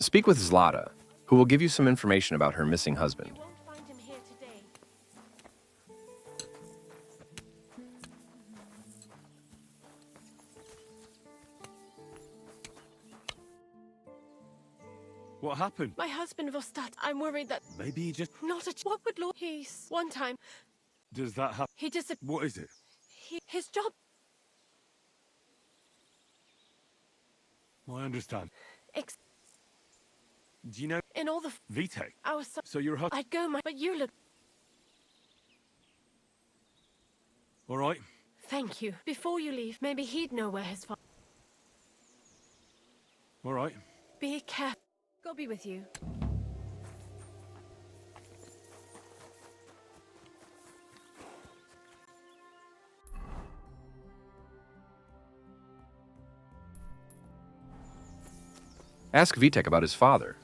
Speak with Zlata, who will give you some information about her missing husband. You won't find him here today. What happened? My husband was that. I'm worried that Maybe he just... not a what would Lord he's one time Does that happen? he just What is it? his job I understand. ex Do you know in all the Vite? our son. So you're a husband. I'd go my but you look. All right. Thank you. Before you leave, maybe he'd know where his father. All right. Be careful. God be with you. Ask Vitek about his father.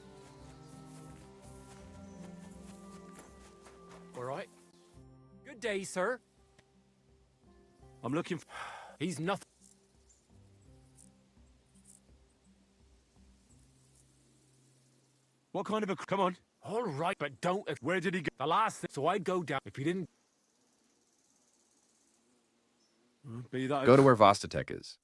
All right. Good day, sir. I'm looking for... He's nothing. What kind of a... Come on. All right, but don't... Where did he go? The last thing... So I'd go down if he didn't... Be that... Go to where Vostatek is.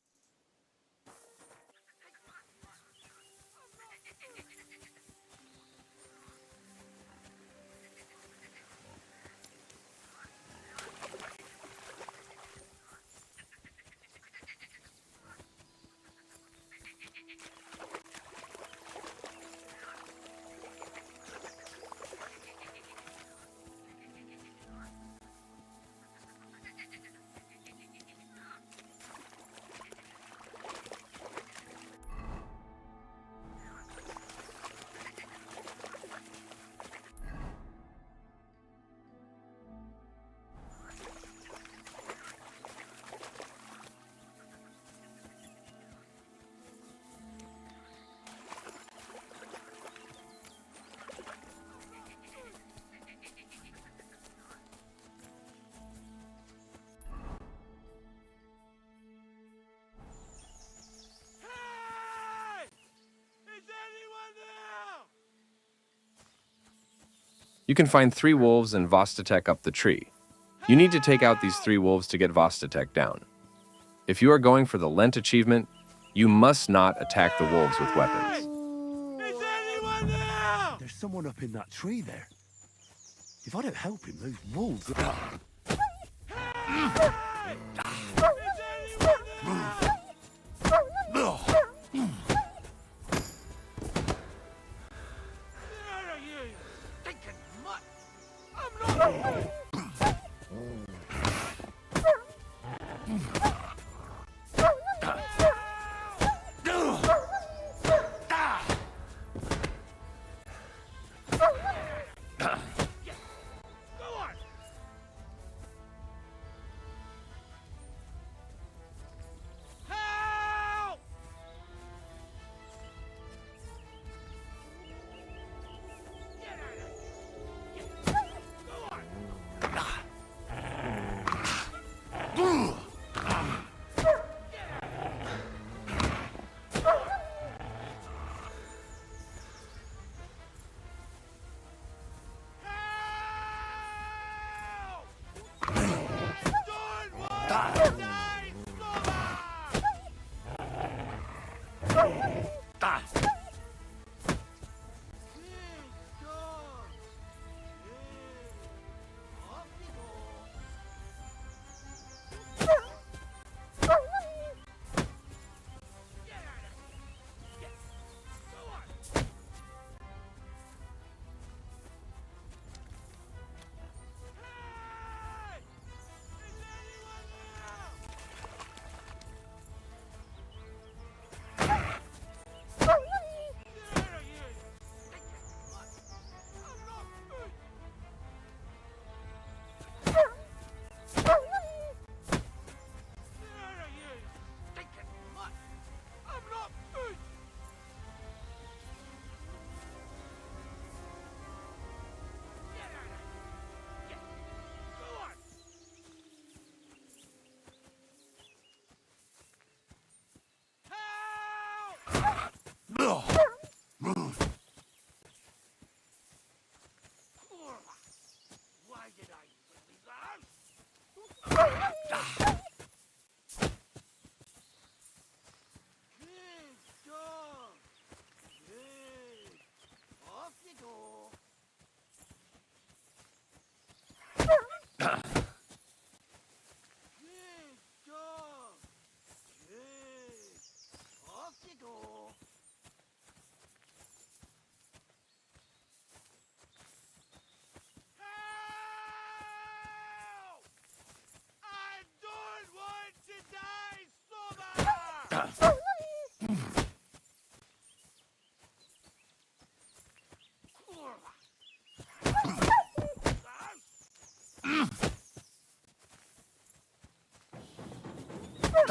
You can find 3 wolves and Vostatek up the tree. You need to take out these 3 wolves to get Vostatek down. If you are going for the Lent achievement, you must not attack the wolves with weapons. Is anyone there? There's someone up in that tree there. If I don't help him, those wolves...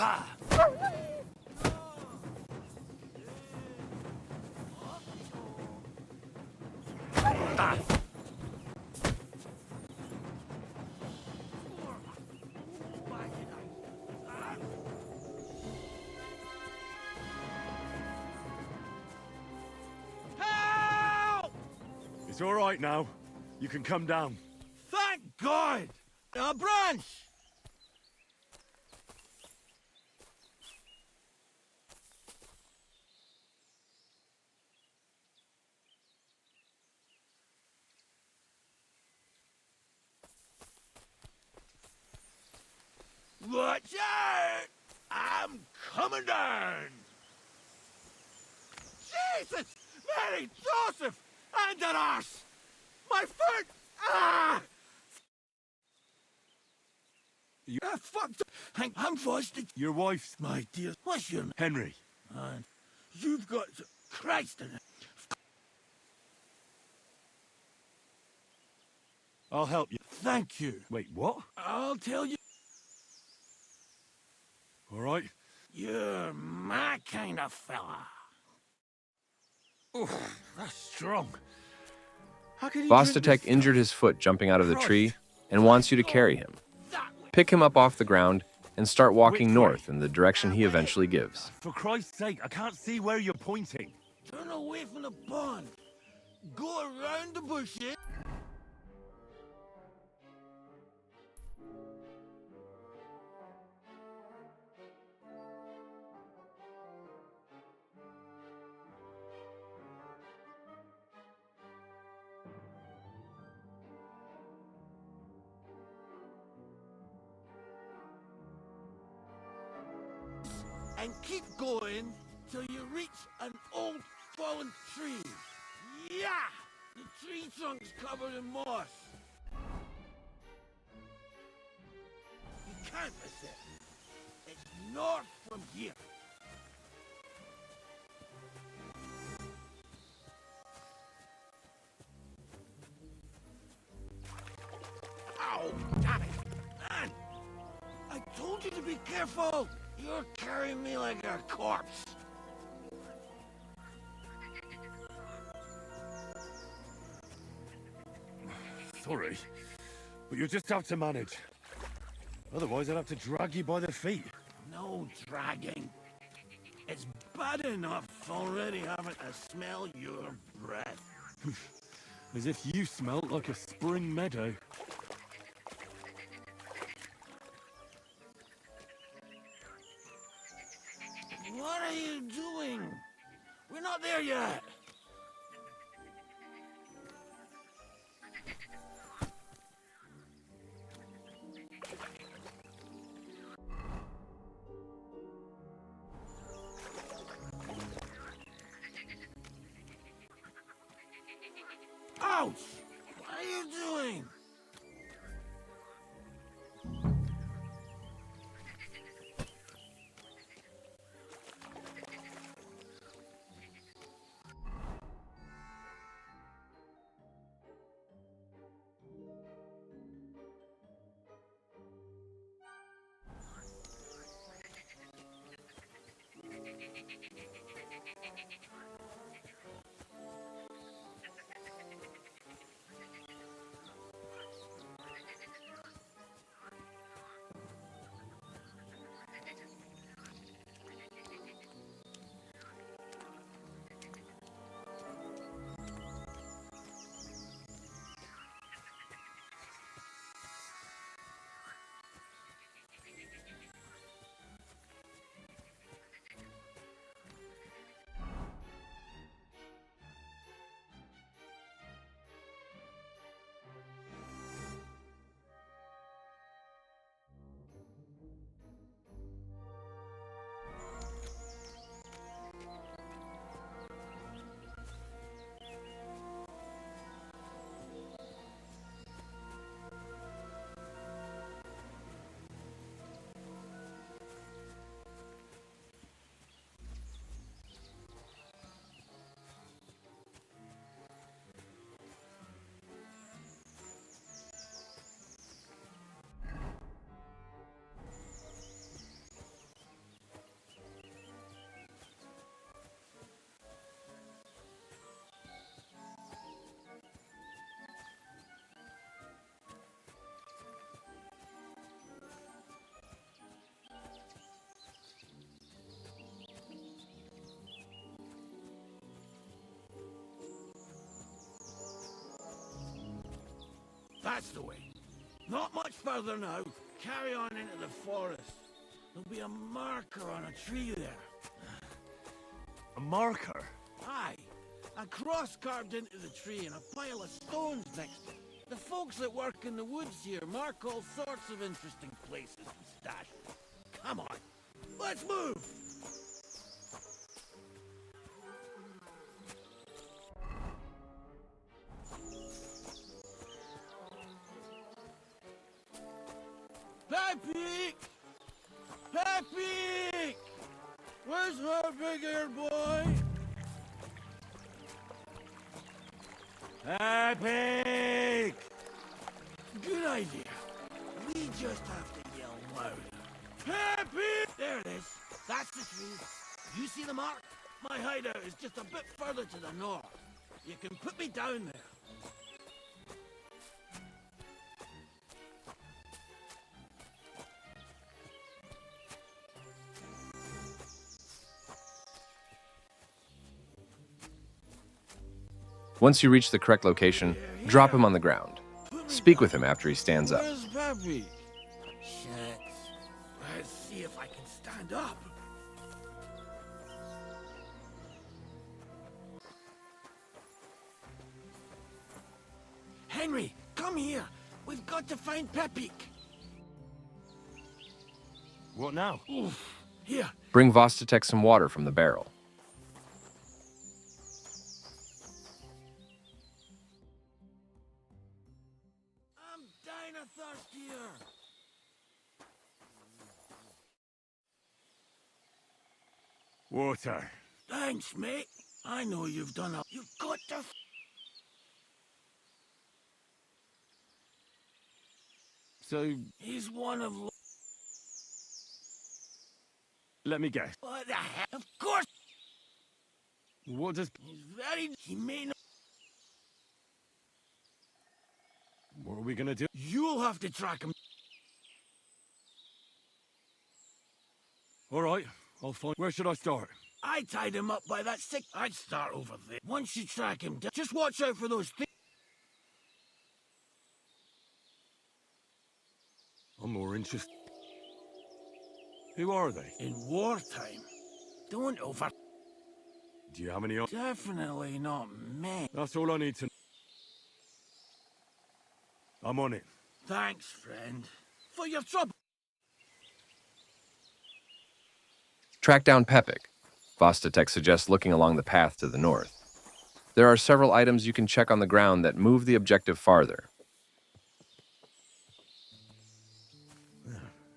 Ah! Ah! It's all right now. You can come down. Thank God! A branch! Watch out! I'm coming down! Jesus! Mary Joseph! And an arse! My foot! Ah! You Fucked up! I'm busted! Your wife's My dear, what's your name? Henry. And you've got Christ in it. I'll help you. Thank you. Wait, what? I'll tell you, All right. you're my kind of fella. Oh, that's strong. How could you drink Vostatek this injured stuff? his foot jumping out of the tree Christ. and wants you to carry him. That way. Pick him up off the ground and start walking Which way? north in the direction he eventually gives. For Christ's sake, I can't see where you're pointing. Turn away from the pond. Go around the bushes. And keep going till you reach an old fallen tree. Yeah! The tree trunk's covered in moss. You can't miss it. It's north from here. Ow! Damn it! Man! I told you to be careful! You're carrying me like a corpse. Sorry, but you'll just have to manage. Otherwise, I'll have to drag you by the feet. No dragging. It's bad enough already having to smell your breath. As if you smelt like a spring meadow. What are you doing? We're not there yet. Ouch! What are you doing? That's the way. Not much further now. Carry on into the forest. There'll be a marker on a tree there. A marker? Aye. A cross carved into the tree and a pile of stones next to it. The folks that work in the woods here mark all sorts of interesting places and stashes. Come on, let's move! Peppy! Peppy! Where's her big-eared boy? Epic! Good idea. We just have to yell louder. Happy! There it is. That's the tree. You see the mark? My hideout is just a bit further to the north. You can put me down there. Once you reach the correct location, drop him on the ground. Speak with him after he stands up. Where's Peppy? Shucks. Let's see if I can stand up. Henry, come here. We've got to find Peppy. What now? Oof. Here. Bring Vostatek some water from the barrel. I'm dying of thirst here. Water. Thanks, mate. I know you've done a... You've got to... So, He's one of... let me guess. What the hell? Of course! What does... He's very... He may not... What are we gonna do? You'll have to track him. All right, I'll find... Where should I start? I tied him up by that stick. I'd start over there. Once you track him down, just watch out for those things. I'm more interested. Who are they? In wartime. Don't over... Do you have any... Definitely not men. That's all I need to... I'm on it. Thanks, friend. For your trouble. Track down Pepik. Vostatek suggests looking along the path to the north. There are several items you can check on the ground that move the objective farther.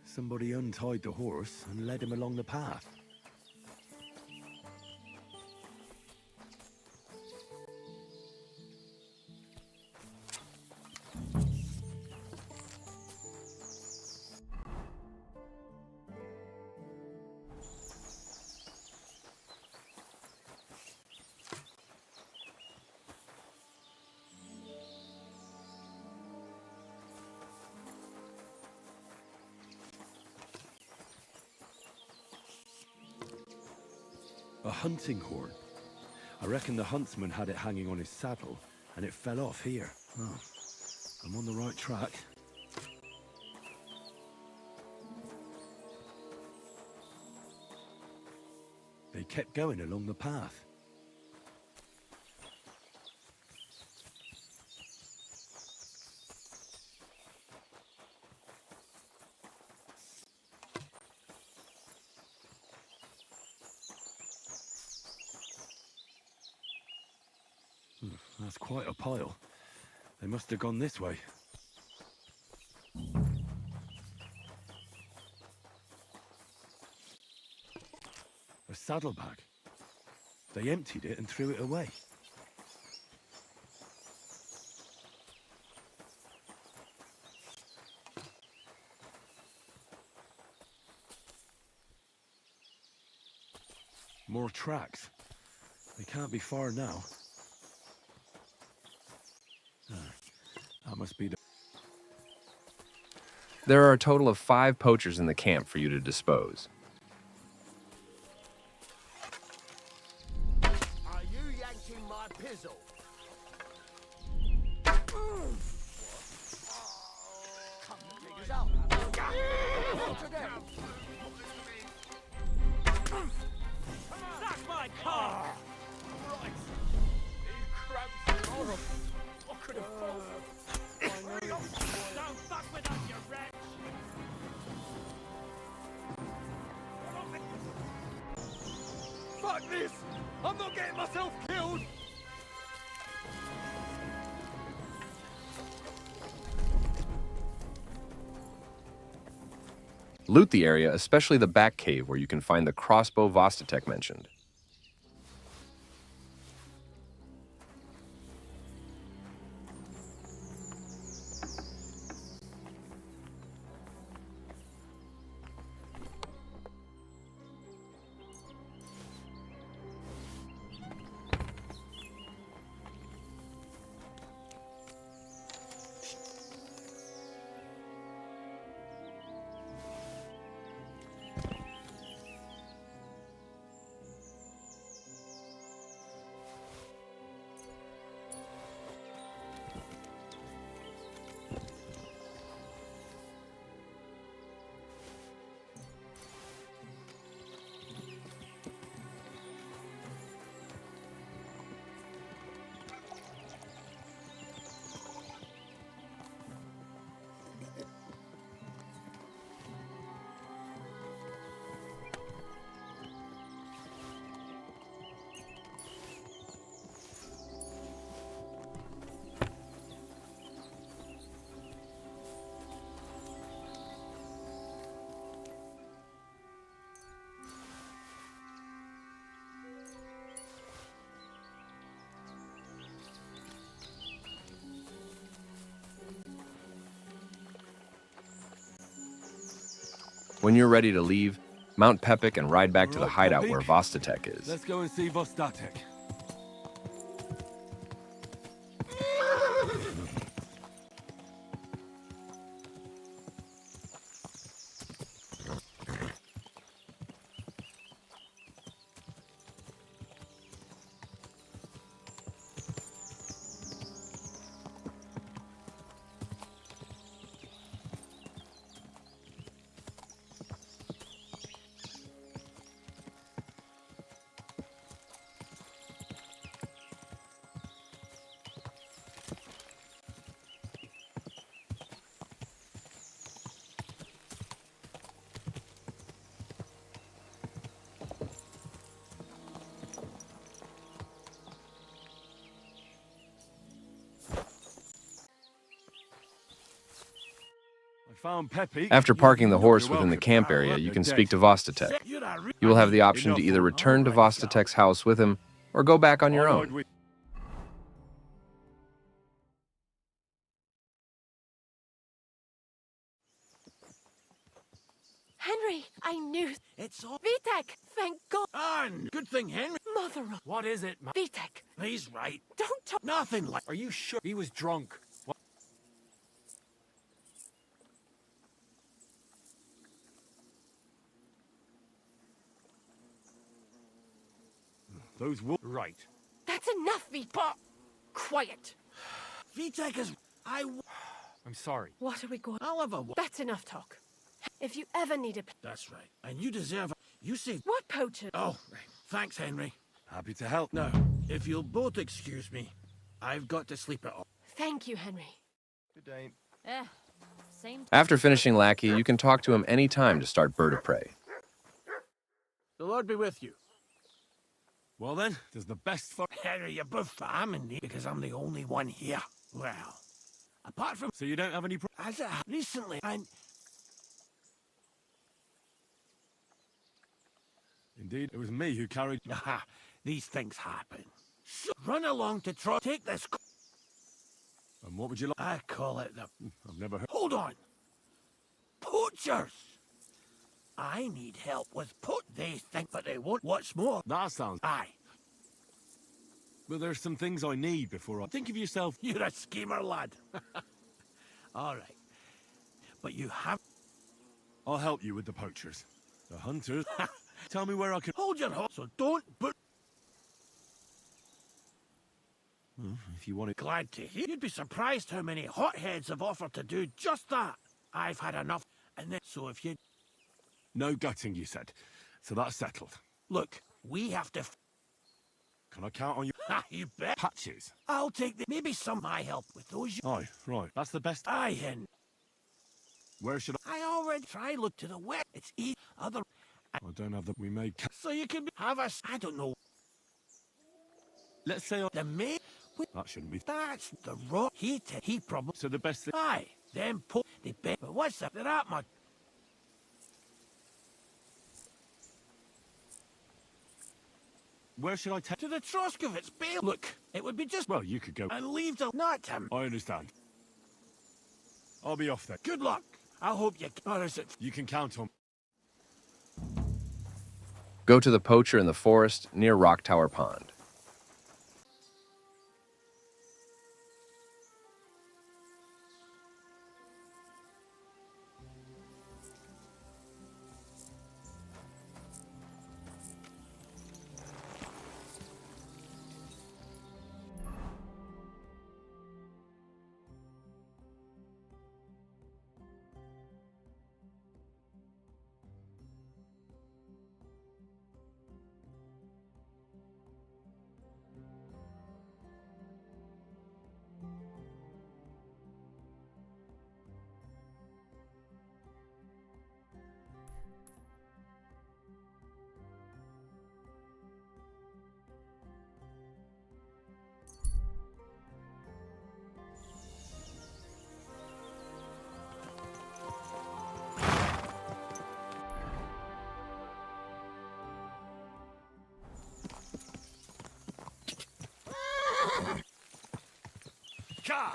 Somebody untied the horse and led him along the path. A hunting horn. I reckon the huntsman had it hanging on his saddle, and it fell off here. Oh, I'm on the right track. They kept going along the path. That's quite a pile. They must have gone this way. A saddlebag. They emptied it and threw it away. More tracks. They can't be far now. That must be the... There are a total of 5 poachers in the camp for you to dispose. Are you yanking my pizzle? That's my car! Right. These cramps are horrible. What could have fallen? Don't fuck with us, you wretch! Fuck this! I'm not getting myself killed! Loot the area, especially the back cave where you can find the crossbow Vostatek mentioned. When you're ready to leave, mount Pepik and ride back to the Alright, hideout Pepik. where Vostatek is. Let's go and see Vostatek. I found Pepik. After parking the You're horse within the welcome. camp area, you can speak to Vostatek. You're a You will have the option to Enough either for- return to Alright, Vostatek's house with him or go back on your Alright, own. we- Henry, I knew. It's all Vitek, thank God. on. Good thing Henry. Mother of What is it, man? Vitek, He's right. don't talk. Nothing like. Are you sure he was drunk? What? Those wolves. Right. That's enough, Vitek. Quiet. Vitek is. I'm sorry. What are we going? I'll have a. That's enough talk. If you ever need a... That's right. And you deserve. You saved. What poacher? Oh, right. Thanks, Henry. Happy to help. Now, if you'll both excuse me, I've got to sleep it off. Thank you, Henry. Good day. Same. After finishing Lackey, you can talk to him any time to start Bird of Prey. The Lord be with you. Well then, does the best for... Henry, you're both famine me because I'm the only one here. Well, apart from So you don't have any... as it recently, and Indeed, it was me who carried... aha, these things happen. So run along to try take this. And what would you like? I call it the. I've never heard... Hold on. Poachers. I need help with They think, but they won't. What's more, That sounds... aye, But there's some things I need before I... Think of yourself... you're a schemer, lad. All right, but you have. I'll help you with the poachers. The hunters... Tell me where I can... Hold your horse, so don't. But If you want it... glad to hear. You'd be surprised how many hotheads have offered to do just that. I've had enough. And then, so if you No gutting, you said. So that's settled. look, we have to. Can I count on you? Ha, you bet. Patches? I'll take maybe some of my help with those. Aye, right. That's the best. Aye, hen. Where should I already try look to the west. It's east. Other. I don't have the. We made. So you can have us. I don't know. Let's say. The main. That shouldn't be. That's the rock. He probably. So the best thing. Aye. Then pull. They bet. But what's that? They're at my. Where should I take? To the Troskovitz Bale. Look, it would be just. Well, you could go. And leave the. Not him. I understand. I'll be off then. Good luck. I hope you. Or is it? You can count on. Go to the poacher in the forest near Rock Tower Pond. Ka!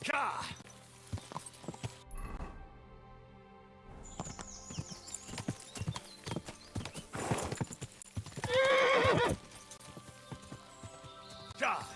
Ka! Ka!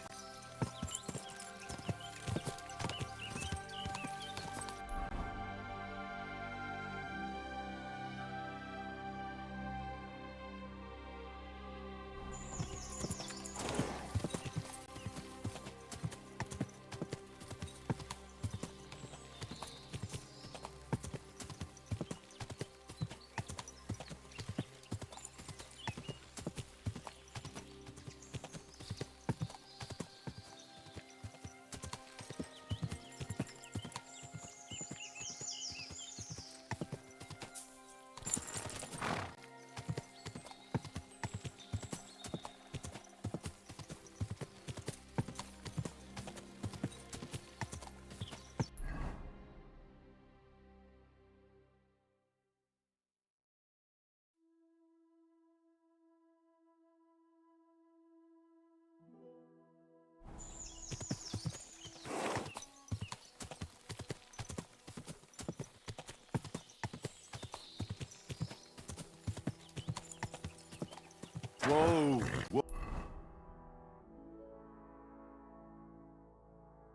Whoa! Whoa!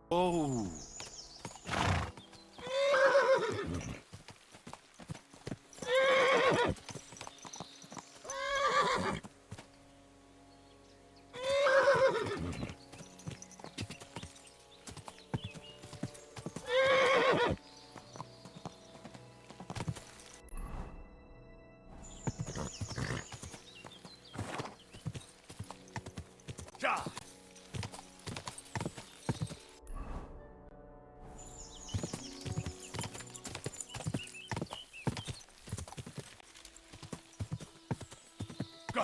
Whoa! Ka! Go!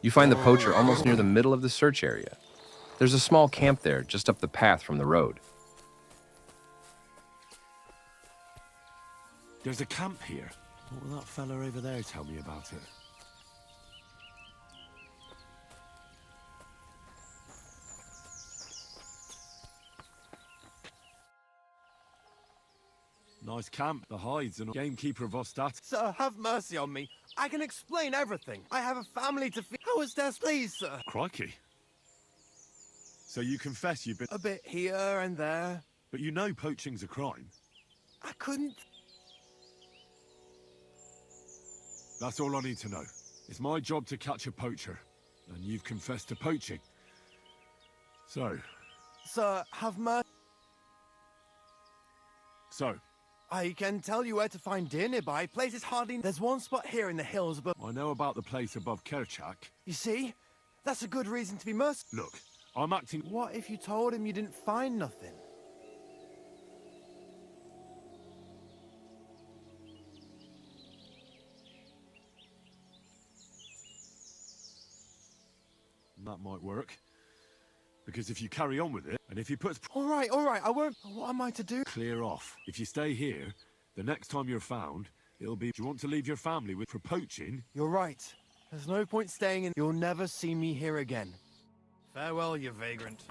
You find the poacher almost near the middle of the search area. There's a small camp there just up the path from the road. There's a camp here. What will that fella over there tell me about it? Nice camp, the hides and gamekeeper of Ostat. Sir, have mercy on me. I can explain everything. I have a family to feed. How is this, please, sir? Crikey. So you confess you've been... A bit here and there. But you know poaching's a crime. I couldn't... That's all I need to know. It's my job to catch a poacher. And you've confessed to poaching. So... Sir, have mercy. So... I can tell you where to find deer nearby. Places hardly... There's one spot here in the hills, but... I know about the place above Kerchak. You see? That's a good reason to be merciful. Look, I'm acting... What if you told him you didn't find nothing? That might work. Because if you carry on with it, and if he puts... All right, I won't... What am I to do? Clear off. If you stay here, the next time you're found, it'll be... Do you want to leave your family for poaching? You're right. There's no point staying in... You'll never see me here again. Farewell, you vagrant.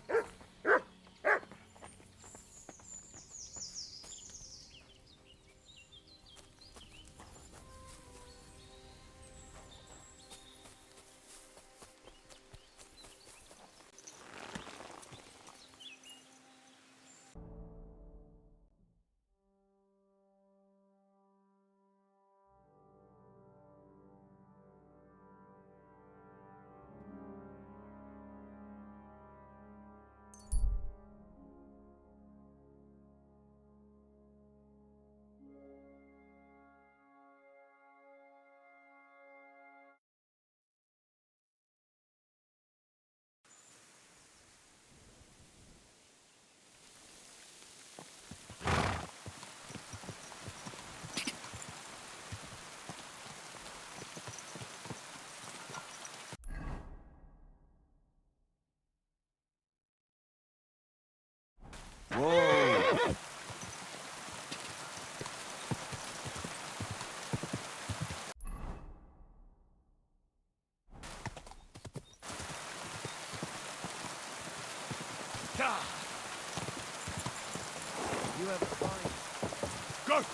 Whoa! You have a fine... Go!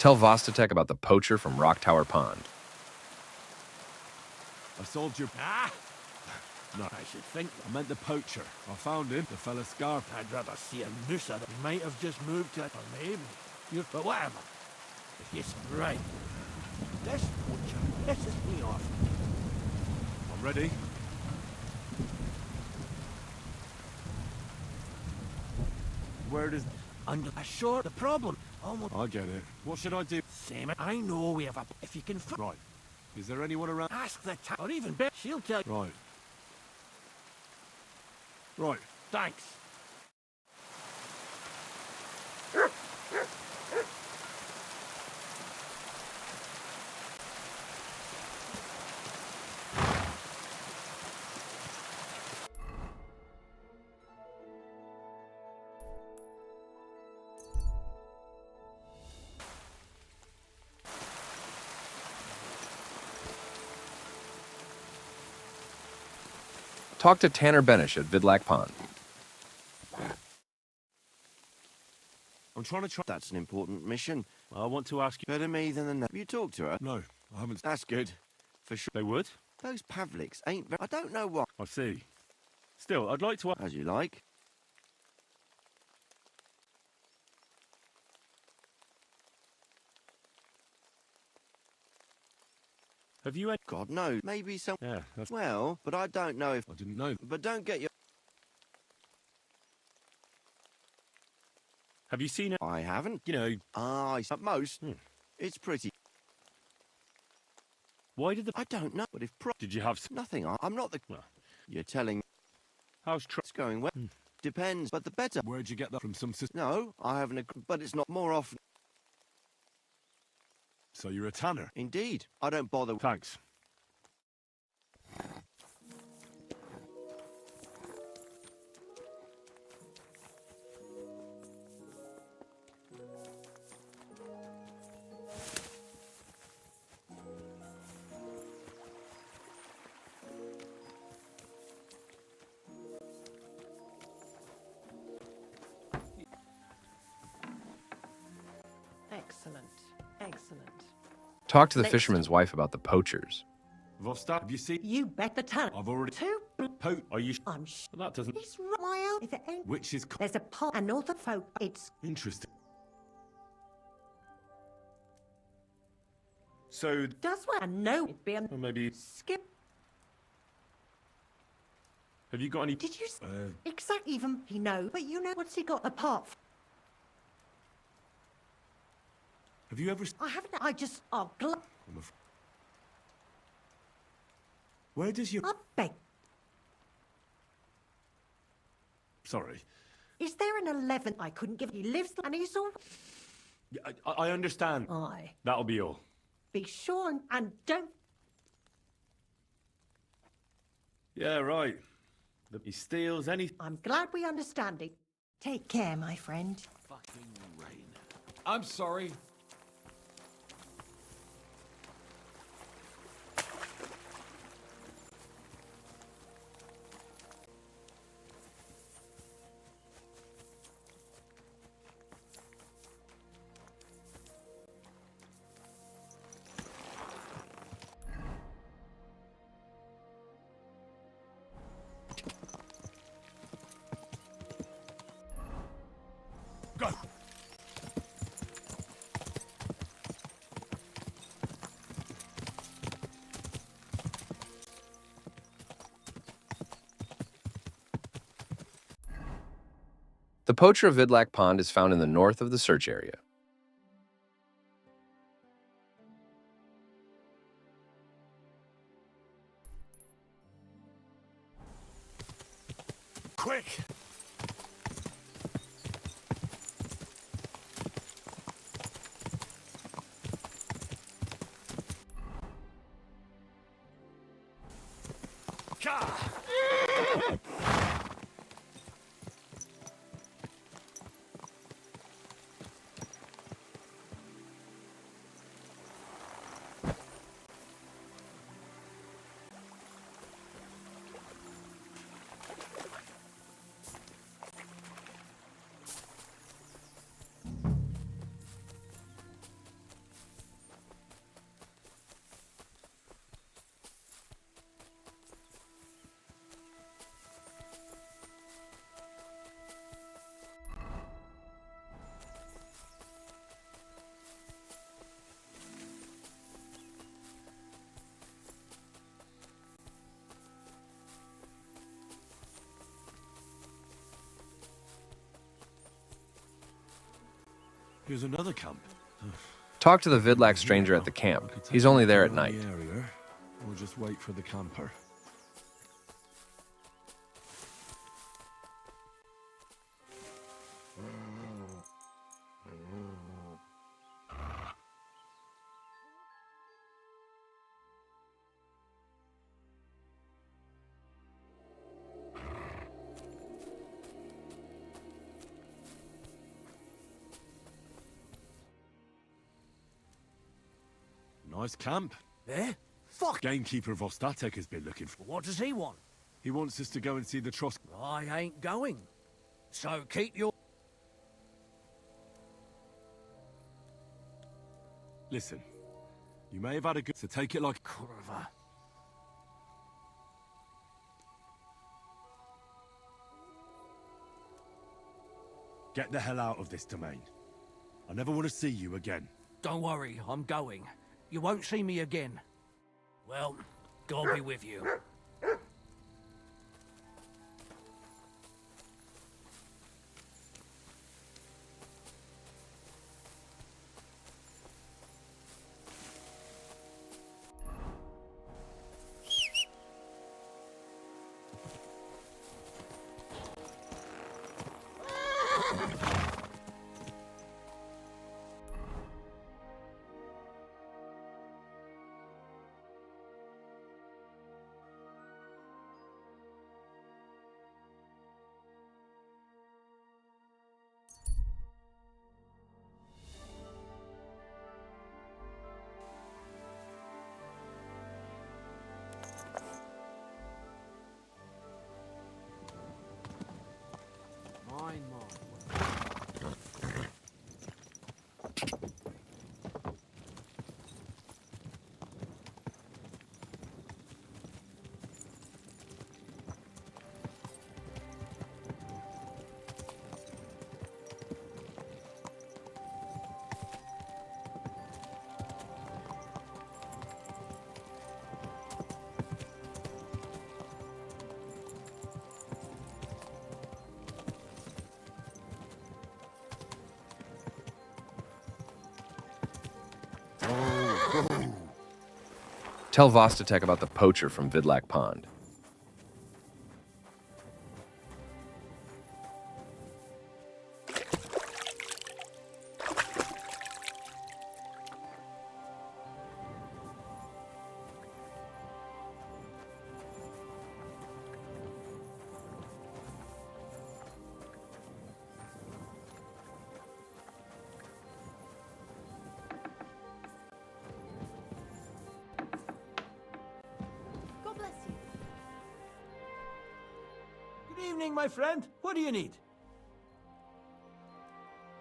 Tell Vostatek about the poacher from Rock Tower Pond. I solved your... Ah! No, I should think. I meant the poacher. I found him, the fella scarf. I'd rather see a moose that might have just moved to... Or maybe. But whatever. Yes, right. This poacher pisses me off. I'm ready. Where does... Under a shore, the problem. Almost I get it. What should I do? same. I know we have a... If you can... Right. Is there anyone around? Ask the or even better, she'll tell you. Right. Right. Thanks. Talk to Tanner Benish at Vidlac Pond. I'm trying to... That's an important mission. I want to ask you... Better me than the... Have you talked to her? No, I haven't... That's good. For sure. They would? Those Pavliks ain't very... I don't know what. I see. Still, I'd like to... As you like. Have you? God knows. Maybe some. Yeah, that's. Well, but I don't know if. I didn't know. But don't get your. Have you seen it? I haven't. You know, At most, Hmm. it's pretty. why did the? I don't know. But if Did you have? nothing, I'm not the. Well, You're telling. how's It's going well. Hmm. Depends, but the better. Where'd you get that from? Some sister. No, I haven't. But it's not more often. So you're a tanner. Indeed, I don't bother. Thanks. Excellent. Excellent. Talk to the Let's- fisherman's wife about the poachers. Vostok, have you seen? You bet the ton. I've already. Two. Are you? I'm That doesn't. It's wild. If it ain't. Which is There's a pot and all the folk. It's interesting. So, does what I know. It'd be a or maybe. skip. Have you got any? Did you? Exact. Even he know. But you know what's he got apart? Have you ever? I haven't. I just. Oh, Where does your? I beg. Sorry. Is there an 11? I couldn't give. He lives and he's all. Yeah, I understand. Aye. That'll be all. Be sure and don't. Yeah, right. He steals any. I'm glad we understand it. Take care, my friend. Fucking rain. I'm sorry. Go. The poacher of Vidlac Pond is found in the north of the search area. Quick. Here's another camp. Talk to the Vidlac stranger at the camp. He's only there at Around night. the area. We'll just wait for the camper. Nice camp. Eh? Fuck. Gamekeeper Vostatek has been looking for. What does he want? He wants us to go and see the Trosk. I ain't going. So keep your... Listen, you may have had a good. So take it like. Kurva. Get the hell out of this domain. I never want to see you again. Don't worry, I'm going. You won't see me again. Well, God be with you. Mine. Tell Vostatek about the poacher from Vidlac Pond. God bless you. Good evening, my friend. What do you need?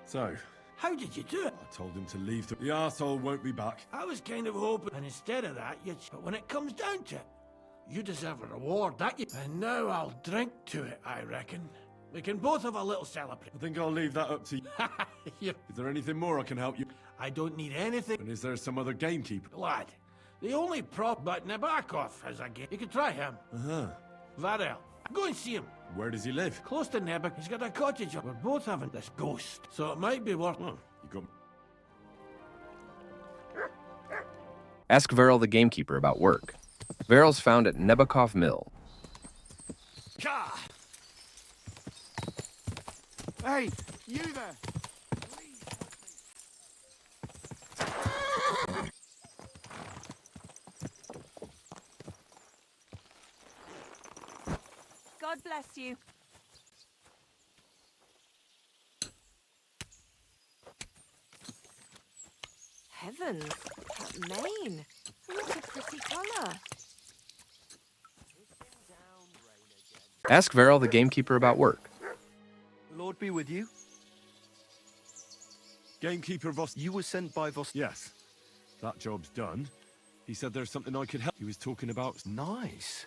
So, How did you do it? I told him to leave. The arsehole won't be back. I was kind of hoping, and instead of that, you. But when it comes down to it, you deserve a reward, that you. And now I'll drink to it, I reckon. We can both have a little celebration. I think I'll leave that up to you. Yeah, Is there anything more I can help you? I don't need anything, And is there some other gamekeeper? lad. The only prop but Nabokov has a game. You could try him. Uh-huh. Varel. Go and see him. Where does he live? Close to Nebok. He's got a cottage. We're both having this ghost. So it might be worth... Oh, you got... Ask Veril the gamekeeper about work. Veril's found at Nebokov Mill. Hey, you there! God bless you. Heavens, that mane. What a pretty colour. Ask Veril the gamekeeper about work. Lord be with you. Gamekeeper Voss... You were sent by Voss. Yes. That job's done. He said there's something I could help. He was talking about... Nice.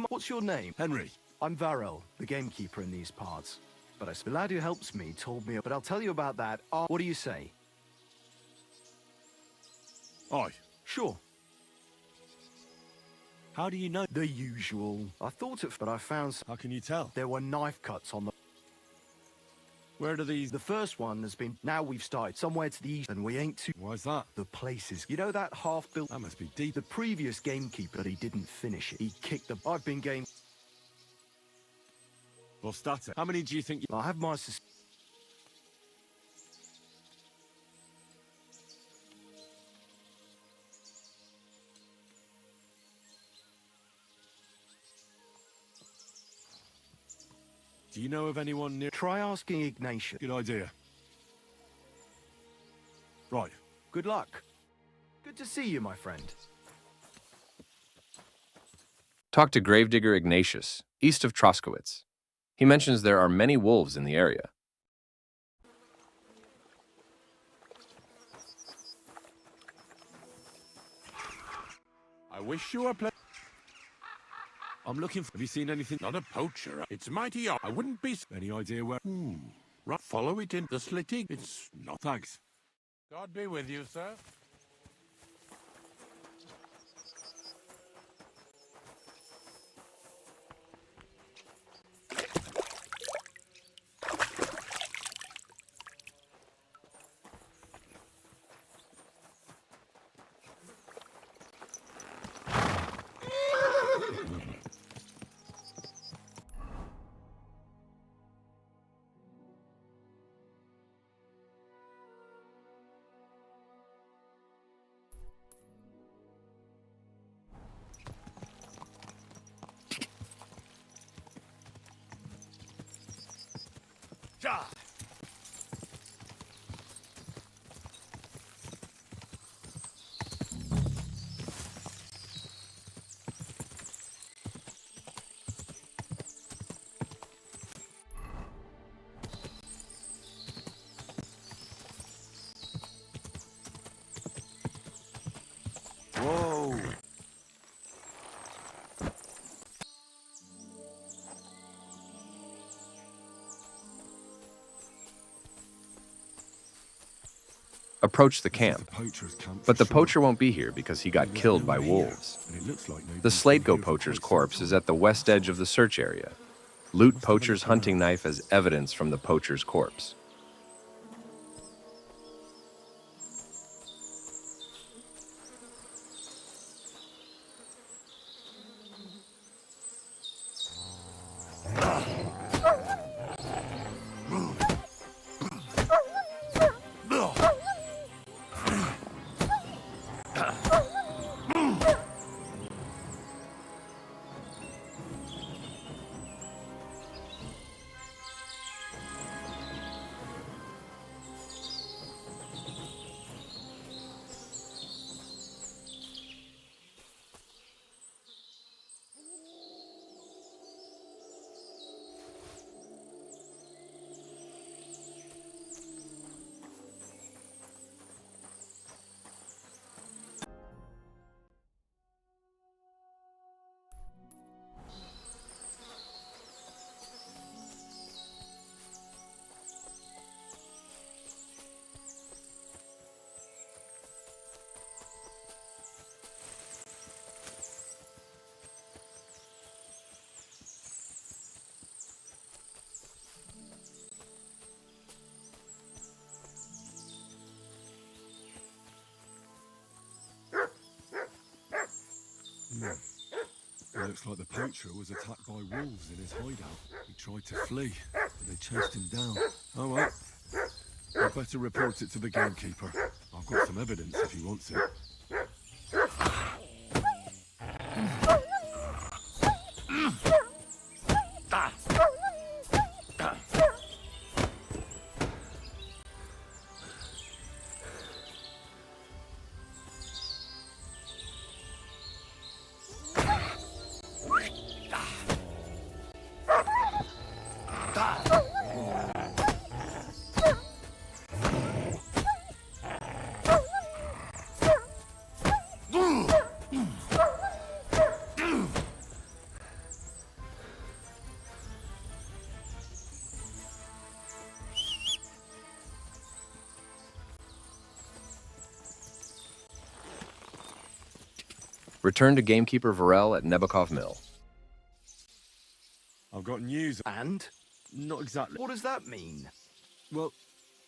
What's your name? Henry. I'm Varel, the gamekeeper in these parts. But the lad who helps me told me... But I'll tell you about that. What do you say? Aye. Sure. How do you know? The usual. I thought it, but I found... How can you tell? There were knife cuts on the... Where do these... The first one has been... Now we've started somewhere to the east, and we ain't too... Why's that? The places. You know that half-built... That must be deep. The previous gamekeeper, he didn't finish it. He kicked the... I've been game... Well, stat it. How many do you think you... I have my... Do you know of anyone near... Try asking Ignatius. Good idea. Right. Good luck. Good to see you, my friend. Talk to Gravedigger Ignatius, east of Troskowitz. He mentions there are many wolves in the area. I wish you a pleasure. I'm looking for... Have you seen anything? Not a poacher. It's mighty odd. I wouldn't be... Any idea where... Right, follow it in the slitting. It's not... Thanks. God be with you, sir. Whoa! Approach the This is camp. the poacher's camp But for the sure. poacher won't be here because he got There's killed no by one here, wolves. and it looks like The nobody's slate been go here for poacher's quite some corpse is time. at the west edge of the search area. Loot Must have a poacher's look hunting around. knife as evidence from the poacher's corpse. It looks like the poacher was attacked by wolves in his hideout. He tried to flee, but they chased him down. Oh well. I'd better report it to the gamekeeper. I've got some evidence if he wants it. Return to Gamekeeper Varel at Nebukov Mill. I've got news. And? Not exactly. What does that mean? Well,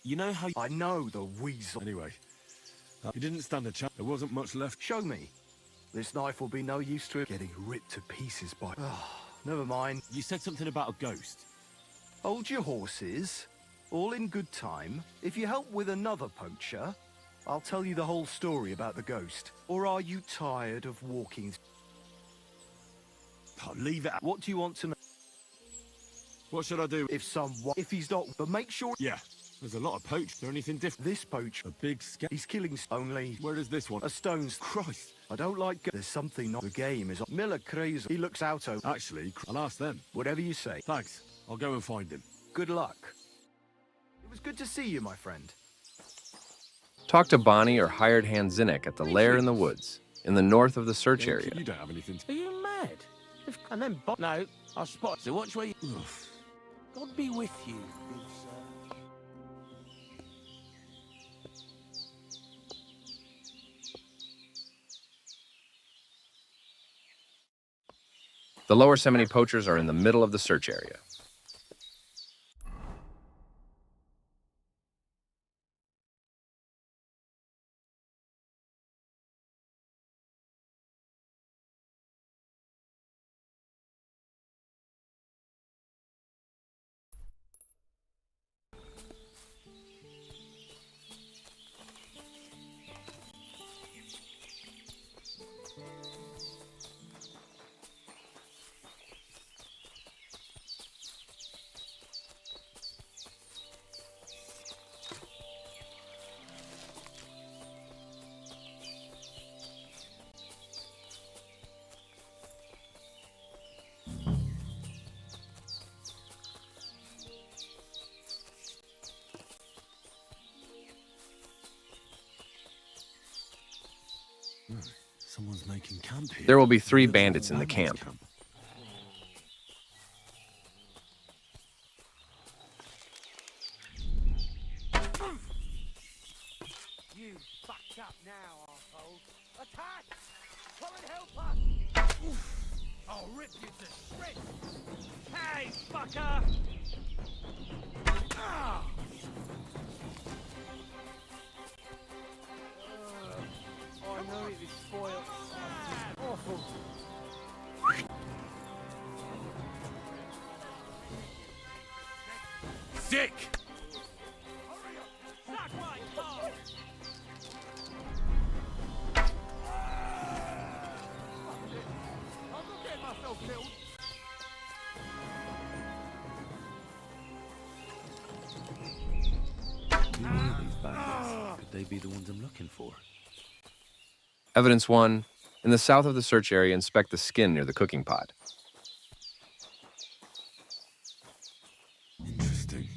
you know how... I know the weasel. Anyway, he didn't stand a chance. There wasn't much left. Show me. This knife will be no use to it. Getting ripped to pieces by... Never mind. You said something about a ghost. Hold your horses. All in good time. If you help with another poacher, I'll tell you the whole story about the ghost. Or are you tired of walking? I'll leave it. What do you want to know? What should I do? If he's not, but make sure... Yeah, there's a lot of poach. Is there anything different? This poach, A big scat. he's killing only Where is this one? a stone's... Christ. I don't like... There's something not... The game is... Miller crazy. He looks out over... Actually, I'll ask them. Whatever you say. Thanks. I'll go and find him. Good luck. It was good to see you, my friend. Talk to Bonnie or hired hand Zinnik at the lair in the woods, in the north of the search area. You don't have anything to... Are you mad? And then no, I spot. So watch where you... God be with you. The Lower Semini poachers are in the middle of the search area. Someone's making camp here. There will be 3 Looks like bandits a in the bandits camp. You fucked up now, arsehole. Attack! Come and help us! Oof. I'll rip you to shreds! Hey, fucker! Ah! I know it is spoiled. It's awful. Sick! Suck my cock! I'm not getting myself killed. Who are these bandits? Could they be the ones I'm looking for? Evidence 1. In the south of the search area, inspect the skin near the cooking pot. Interesting.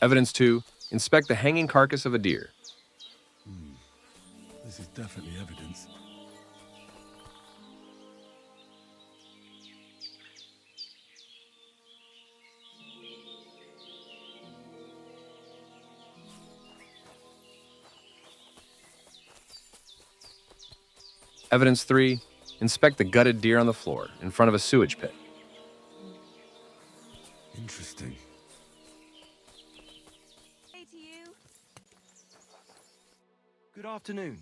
Evidence 2. Inspect the hanging carcass of a deer. This is definitely evidence. Evidence 3. Inspect the gutted deer on the floor in front of a sewage pit. Interesting. Hey to you. Good afternoon.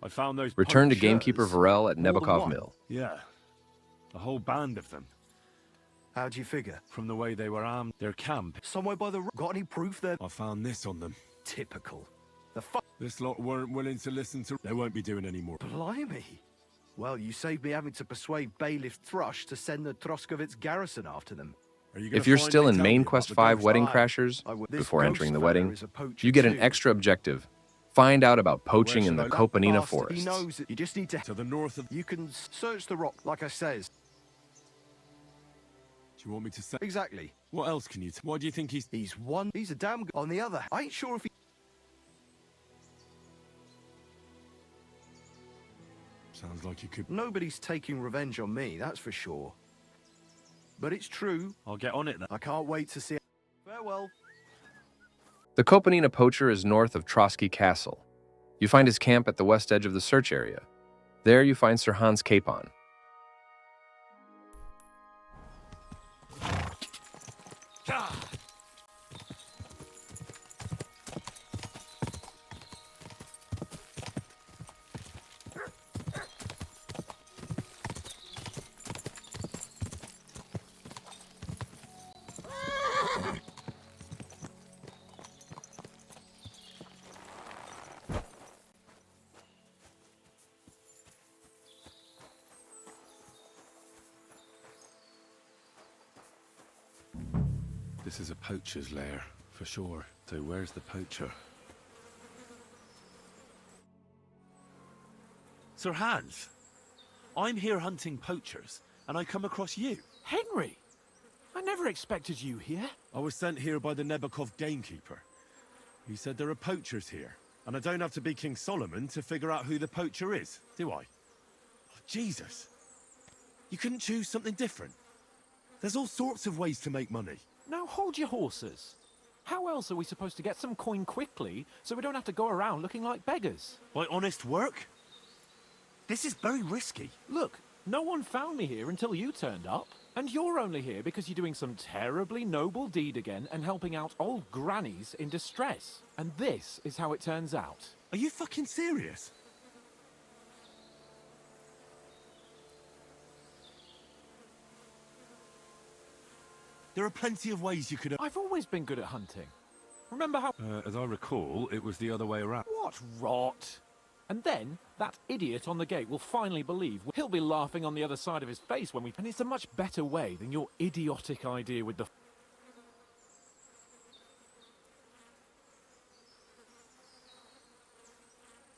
I found those Return to poachers. gamekeeper Varel at More than Nebokov one. Mill. Yeah. A whole band of them. How'd you figure? From the way they were armed, their camp. Somewhere by the... Got any proof they're... I found this on them. Typical. The fuck... This lot weren't willing to listen to... They won't be doing any more. Blimey. Well, you saved me having to persuade Bailiff Thrush to send the Troskovitz garrison after them. Are you gonna If you're finally still in tell Main me about Quest the 5 ghost? Wedding Aye. Crashers, I would- this before entering the ghost fella wedding, is a poacher you get an too. extra objective. Find out about poaching in should the I- That Kopanina bastard, Forest. He knows it. You just need to... To the north of... You can search the rock, like I says. Do you want me to say... Exactly. What else can you... Why do you think he's... He's one. He's a damn... On the other, I ain't sure if he... Sounds like you could... Nobody's taking revenge on me, that's for sure. But it's true. I'll get on it then. I can't wait to see... Farewell. The Kopanina poacher is north of Trotsky Castle. You find his camp at the west edge of the search area. There you find Sir Hans Capon. This is a poacher's lair, for sure. So where's the poacher? Sir Hans, I'm here hunting poachers, and I come across you. Henry! I never expected you here. I was sent here by the Nebokov gamekeeper. He said there are poachers here, and I don't have to be King Solomon to figure out who the poacher is, do I? Oh, Jesus! You couldn't choose something different? There's all sorts of ways to make money. Now hold your horses. How else are we supposed to get some coin quickly so we don't have to go around looking like beggars? By honest work? This is very risky. Look, no one found me here until you turned up. And you're only here because you're doing some terribly noble deed again and helping out old grannies in distress. And this is how it turns out. Are you fucking serious? There are plenty of ways you could... I've always been good at hunting. Remember how... As I recall, it was the other way around. What rot? And then, that idiot on the gate will finally believe. He'll be laughing on the other side of his face when we... And it's a much better way than your idiotic idea with the...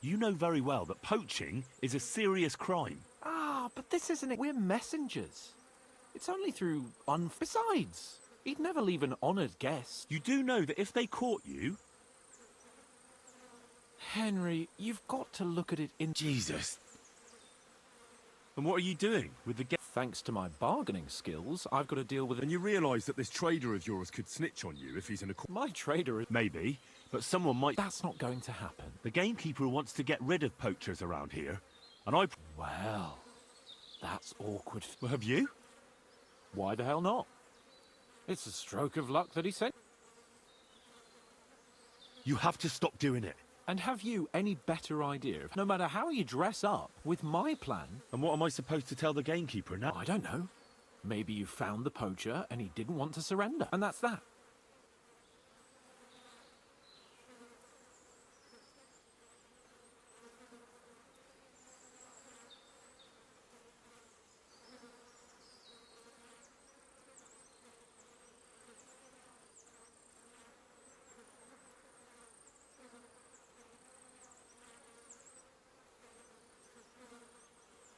You know very well that poaching is a serious crime. Ah, but this isn't it. We're messengers. It's only through Besides, he'd never leave an honoured guest. You do know that if they caught you... Henry, you've got to look at it in... Jesus. And what are you doing with the game? Thanks to my bargaining skills, I've got to deal with it. And you realise that this trader of yours could snitch on you if he's in a... My trader is... Maybe, but someone might... That's not going to happen. The gamekeeper wants to get rid of poachers around here, and I... Well, that's awkward. Well, have you? Why the hell not? It's a stroke of luck that he sent. You have to stop doing it. And have you any better idea, no matter how you dress up, with my plan? And what am I supposed to tell the gamekeeper now? I don't know. Maybe you found the poacher and he didn't want to surrender, and that's that.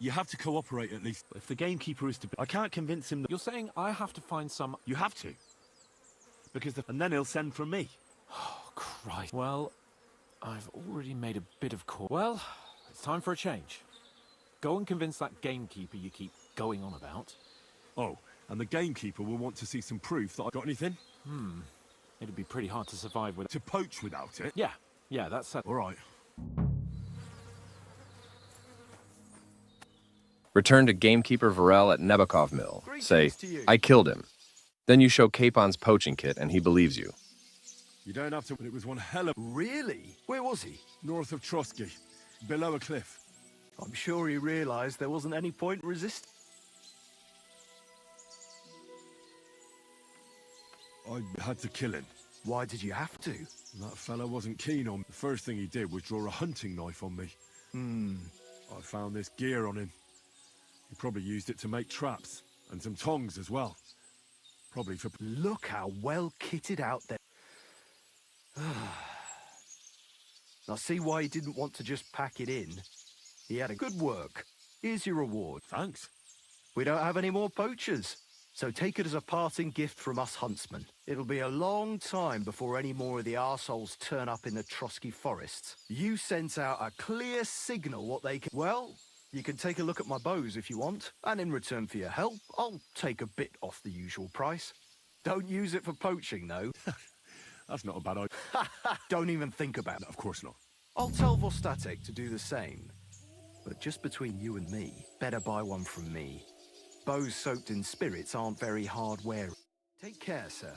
You have to cooperate at least. If the gamekeeper is to... I can't convince him that... You're saying I have to find some... You have to. Because and then he'll send for me. Oh, Christ. Well, I've already made a bit of call. Well, it's time for a change. Go and convince that gamekeeper you keep going on about. Oh, and the gamekeeper will want to see some proof that I got anything? It'd be pretty hard to survive with... To poach without it? Yeah, that's... All right. Return to Gamekeeper Varel at Nebakov Mill. Say, Greetings to you. I killed him. Then you show Capon's poaching kit and he believes you. You don't have to, but it was one hell of... Really? Where was he? North of Trotsky, below a cliff. I'm sure he realised there wasn't any point resisting. I had to kill him. Why did you have to? That fella wasn't keen on me. The first thing he did was draw a hunting knife on me. I found this gear on him. He probably used it to make traps, and some tongs as well. Probably for... Look how well kitted out there. I see why he didn't want to just pack it in. He had a good work. Here's your reward. Thanks. We don't have any more poachers, so take it as a parting gift from us huntsmen. It'll be a long time before any more of the arseholes turn up in the Trotsky forests. You sent out a clear signal what they can... Well, you can take a look at my bows if you want, and in return for your help, I'll take a bit off the usual price. Don't use it for poaching, though. That's not a bad idea. Don't even think about No, it. of course not. I'll tell Vostatek to do the same. But just between you and me, better buy one from me. Bows soaked in spirits aren't very hard wearing. Take care, sir.